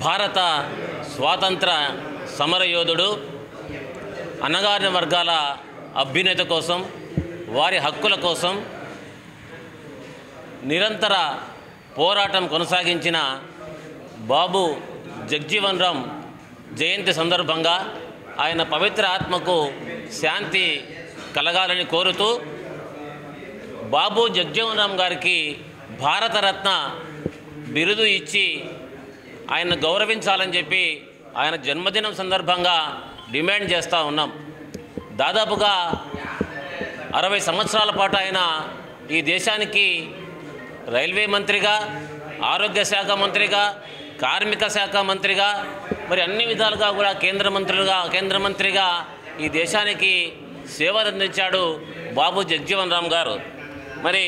భారత స్వాతంత్ర సమరయోధుడు, అణగారిన వర్గాల అభ్యున్నత కోసం, వారి హక్కుల కోసం నిరంతర పోరాటం కొనసాగించిన బాబు జగ్జీవన్ రామ్ జయంతి సందర్భంగా ఆయన పవిత్ర ఆత్మకు శాంతి కలగాలని కోరుతూ బాబు జగ్జీవన్ రామ్ గారికి భారతరత్న బిరుదు ఇచ్చి ఆయన గౌరవించాలని చెప్పి ఆయన జన్మదినం సందర్భంగా డిమాండ్ చేస్తూ ఉన్నాం. దాదాపుగా 60 సంవత్సరాల పాటు ఆయన ఈ దేశానికి రైల్వే మంత్రిగా, ఆరోగ్య శాఖ మంత్రిగా, కార్మిక శాఖ మంత్రిగా, మరి అన్ని విధాలుగా కూడా కేంద్ర మంత్రిగా ఈ దేశానికి సేవలు అందించాడు బాబు జగ్జీవన్ రామ్ గారు. మరి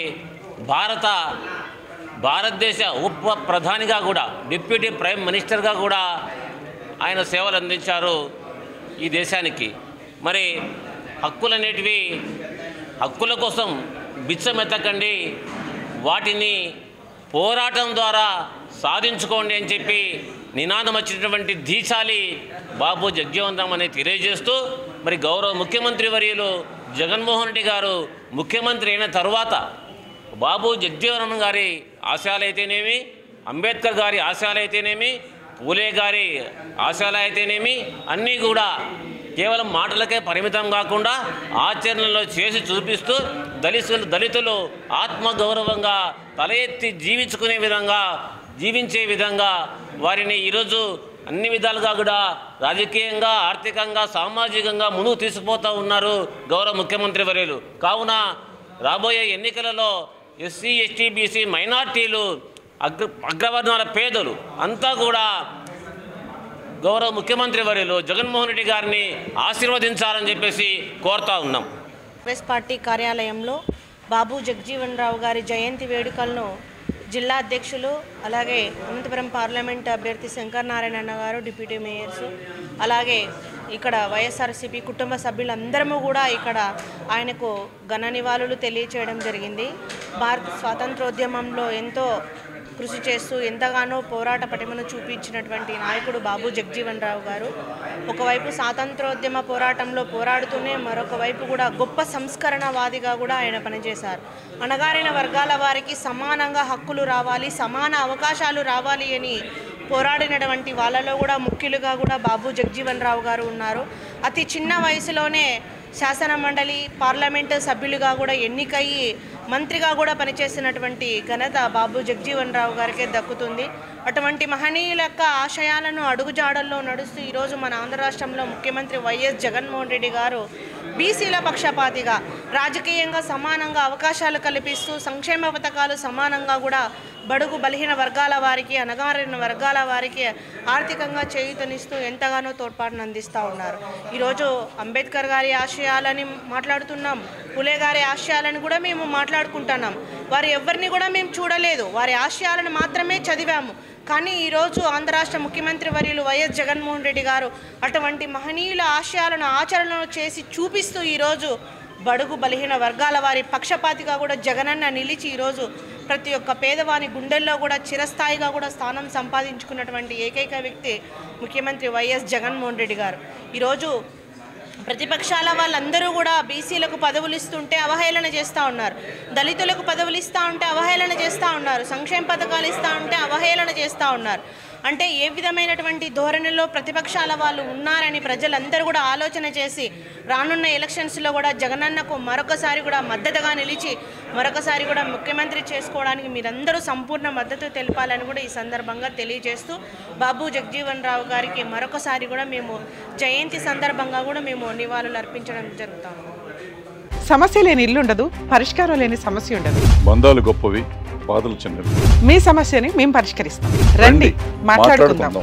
భారతదేశ ఉప ప్రధానిగా కూడా, డిప్యూటీ ప్రైమ్ మినిస్టర్గా కూడా ఆయన సేవలు అందించారు ఈ దేశానికి. మరి హక్కుల కోసం బిచ్చమెత్తకండి, వాటిని పోరాటం ద్వారా సాధించుకోండి అని చెప్పి నినాదం వచ్చినటువంటి ధీశాలి బాబు జగ్జీవన్ రామ్ అని తెలియజేస్తూ, మరి గౌరవ ముఖ్యమంత్రి వర్యులు జగన్మోహన్ రెడ్డి గారు ముఖ్యమంత్రి అయిన తరువాత బాబు జగ్జీవన్ రామ్ గారి ఆశయాలైతేనేమి, అంబేద్కర్ గారి ఆశయాలైతేనేమి, పూలే గారి ఆశయాలైతేనేమి అన్నీ కూడా కేవలం మాటలకే పరిమితం కాకుండా ఆచరణలో చేసి చూపిస్తూ దళితులు ఆత్మగౌరవంగా తల ఎత్తి జీవించే విధంగా వారిని ఈరోజు అన్ని విధాలుగా కూడా రాజకీయంగా, ఆర్థికంగా, సామాజికంగా ముందుకు తీసుకుపోతూ ఉన్నారు గౌరవ ముఖ్యమంత్రి వర్యులు. కావున రాబోయే ఎన్నికలలో ఎస్సీ, ఎస్టీ, బీసీ, మైనార్టీలు, అగ్రవర్ణాల పేదలు అంతా కూడా గౌరవ ముఖ్యమంత్రి వర్యులు జగన్మోహన్ రెడ్డి గారిని ఆశీర్వదించాలని చెప్పేసి కోరుతా ఉన్నాం. కాంగ్రెస్ పార్టీ కార్యాలయంలో బాబు జగ్జీవన్ రామ్ గారి జయంతి వేడుకలను జిల్లా అధ్యక్షులు, అలాగే అనంతపురం పార్లమెంట్ అభ్యర్థి శంకర్ నారాయణ గారు, డిప్యూటీ మేయర్స్, అలాగే ఇక్కడ వైఎస్ఆర్సీపీ కుటుంబ సభ్యులందరము కూడా ఇక్కడ ఆయనకు ఘన నివాళులు తెలియచేయడం జరిగింది. భారత స్వాతంత్రోద్యమంలో ఎంతో కృషి చేస్తూ ఎంతగానో పోరాట పటిమను చూపించినటువంటి నాయకుడు బాబు జగ్జీవన్ రామ్ గారు. ఒకవైపు స్వాతంత్రోద్యమ పోరాటంలో పోరాడుతూనే మరొక వైపు కూడా గొప్ప సంస్కరణవాదిగా కూడా ఆయన పనిచేశారు. అణగారిన వర్గాల వారికి సమానంగా హక్కులు రావాలి, సమాన అవకాశాలు రావాలి అని పోరాడినటువంటి వాళ్ళలో కూడా ముఖ్యులుగా కూడా బాబు జగ్జీవన్ రామ్ గారు ఉన్నారు. అతి చిన్న వయసులోనే శాసన మండలి, పార్లమెంటు సభ్యులుగా కూడా ఎన్నికయ్యి మంత్రిగా కూడా పనిచేసినటువంటి ఘనత బాబు జగ్జీవన్ రామ్ గారికే దక్కుతుంది. అటువంటి మహనీయుల యొక్క ఆశయాలను అడుగుజాడల్లో నడుస్తూ ఈరోజు మన ఆంధ్ర రాష్ట్రంలో ముఖ్యమంత్రి వైఎస్ జగన్మోహన్ రెడ్డి గారు బీసీల పక్షపాతిగా రాజకీయంగా సమానంగా అవకాశాలు కల్పిస్తూ సంక్షేమ పథకాలు సమానంగా కూడా బడుగు బలహీన వర్గాల వారికి, అణగారిన వర్గాల వారికి ఆర్థికంగా చేయూతనిస్తూ ఎంతగానో తోడ్పాటును అందిస్తూ ఉన్నారు. ఈరోజు అంబేద్కర్ గారి ఆశయాలని మాట్లాడుతున్నాం, పూలే గారి ఆశయాలను కూడా మేము మాట్లాడుకుంటున్నాం. వారి ఎవరిని కూడా మేము చూడలేదు, వారి ఆశయాలను మాత్రమే చదివాము. కానీ ఈరోజు ఆంధ్ర రాష్ట్ర ముఖ్యమంత్రి వర్యులు వైఎస్ జగన్మోహన్ రెడ్డి గారు అటువంటి మహనీయుల ఆశయాలను ఆచరణలో చేసి చూపిస్తూ ఈరోజు బడుగు బలహీన వర్గాల వారి పక్షపాతిగా కూడా జగనన్న నిలిచి ఈరోజు ప్రతి ఒక్క పేదవాని గుండెల్లో కూడా చిరస్థాయిగా కూడా స్థానం సంపాదించుకున్నటువంటి ఏకైక వ్యక్తి ముఖ్యమంత్రి వైఎస్ జగన్మోహన్ రెడ్డి గారు. ఈరోజు ప్రతిపక్షాల వాళ్ళందరూ కూడా బీసీలకు పదవులు ఇస్తుంటే అవహేళన చేస్తూ ఉన్నారు, దళితులకు పదవులు ఇస్తూ ఉంటే అవహేళన చేస్తూ ఉన్నారు, సంక్షేమ పథకాలు ఇస్తూ ఉంటే అవహేళన చేస్తూ ఉన్నారు. అంటే ఏ విధమైనటువంటి ధోరణిలో ప్రతిపక్షాల వాళ్ళు ఉన్నారని ప్రజలందరూ కూడా ఆలోచన చేసి రానున్న ఎలక్షన్స్లో కూడా జగనన్నకు మరొకసారి కూడా మద్దతుగా నిలిచి మరొకసారి కూడా ముఖ్యమంత్రి చేసుకోవడానికి మీరందరూ సంపూర్ణ మద్దతు తెలపాలని కూడా ఈ సందర్భంగా తెలియజేస్తూ బాబు జగ్జీవన్ రామ్ గారికి మరొకసారి కూడా మేము జయంతి సందర్భంగా కూడా మేము నివాళులు అర్పించడం జరుగుతాము. సమస్య లేని ఇల్లు ఉండదు, పరిష్కారం లేని సమస్య ఉండదు. బంధాలు గొప్పవి, బాధలు చిన్నవి. మీ సమస్యని మేము పరిష్కరిస్తాం. రండి, మాట్లాడుకుందాం.